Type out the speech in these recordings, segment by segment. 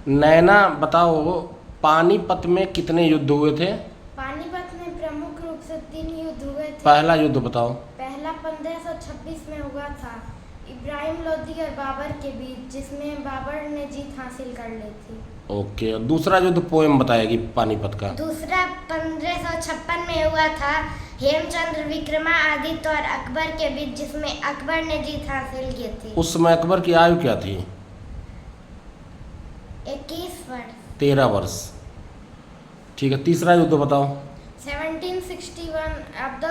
नैना बताओ, पानीपत में कितने युद्ध हुए थे? पानीपत में प्रमुख रूप से 3 युद्ध हुए थे। पहला युद्ध बताओ। पहला 1526 में हुआ था, इब्राहिम लोदी और बाबर के बीच, जिसमें बाबर ने जीत हासिल कर ली थी। ओके, और दूसरा युद्ध पोएम बताएगी पानीपत का। दूसरा 1556 में हुआ था, हेमचंद्र विक्रमादित्य और अकबर के बीच, जिसमें अकबर ने जीत हासिल की थी। उस समय अकबर की आयु क्या थी? 21 वर्ष। 13 वर्ष। ठीक है, तीसरा युद्ध बताओ। 1761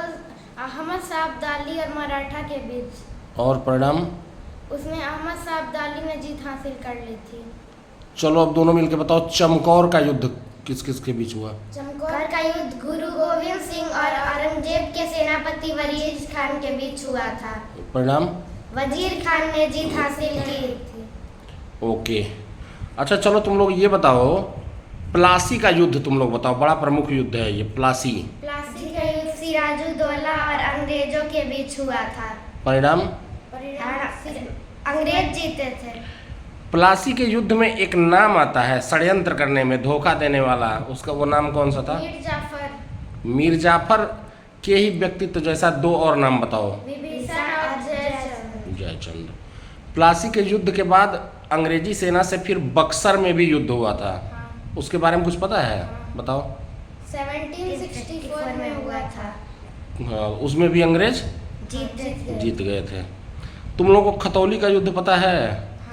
अहमद शाह अब्दाली और मराठा के बीच, और परिणाम? उसमें अहमद शाह अब्दाली ने जीत हासिल कर ली थी। चलो अब दोनों मिलकर बताओ, चमकौर का युद्ध किस किस के बीच हुआ? चमकौर का युद्ध गुरु गोविंद सिंह और औरंगजेब के सेनापति वजीर खान के बीच हुआ था। परिणाम? वजीर खान ने जीत हासिल की थी। ओके, अच्छा चलो तुम लोग ये बताओ, प्लासी का युद्ध तुम लोग बताओ, बड़ा प्रमुख युद्ध है ये प्लासी। प्लासी का युद्ध सिराजुद्दौला और अंग्रेजों के बीच हुआ था। परिणाम? अंग्रेज जीते थे। प्लासी के युद्ध में एक नाम आता है षड्यंत्र करने में, धोखा देने वाला, उसका वो नाम कौन सा था? मीर जाफर। मीर जाफर के ही व्यक्तित्व जैसा दो और नाम बताओ। विभीषण और जयचंद्र। जयचंद्र। प्लासी के युद्ध के बाद अंग्रेजी सेना से फिर बक्सर में भी युद्ध हुआ था। हाँ। उसके बारे में कुछ पता है? बताओ। 1764 में हुआ था। हाँ, उसमें भी अंग्रेज जीत गए थे। तुम लोगों को खतौली का युद्ध पता है?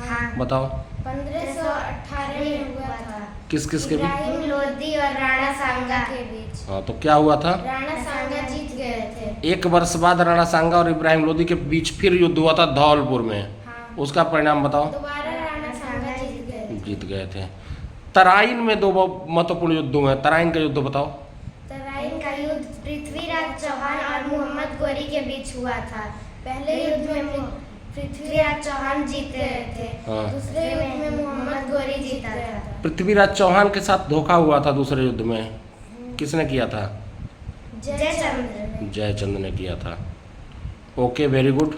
हाँ। बताओ। 1518 में हुआ था। किस किस के बीच? इब्राहिम लोदी और राणा सांगा के बीच। हाँ, तो क्या हुआ था? राणा सांगा जीत गए थे। 1 वर्ष बाद राणा सांगा और इब्राहिम लोदी के बीच फिर युद्ध हुआ था धौलपुर में। हाँ। उसका परिणाम बताओ। दोबारा राणा सांगा जीत गए। थे। तराइन में 2 महत्वपूर्ण युद्ध हुए हैं, तराइन का युद्ध बताओ। तराइन का युद्ध पृथ्वीराज चौहान और मोहम्मद गोरी के बीच हुआ था। पहले युद्ध में पृथ्वीराज चौहान जीते थे। हाँ। दूसरे युद्ध में मोहम्मद गोरी जीता था। पृथ्वीराज चौहान के साथ धोखा हुआ था दूसरे युद्ध में, किसने किया था? जयचंद्र ने। जयचंद्र ने किया था। Okay, very good.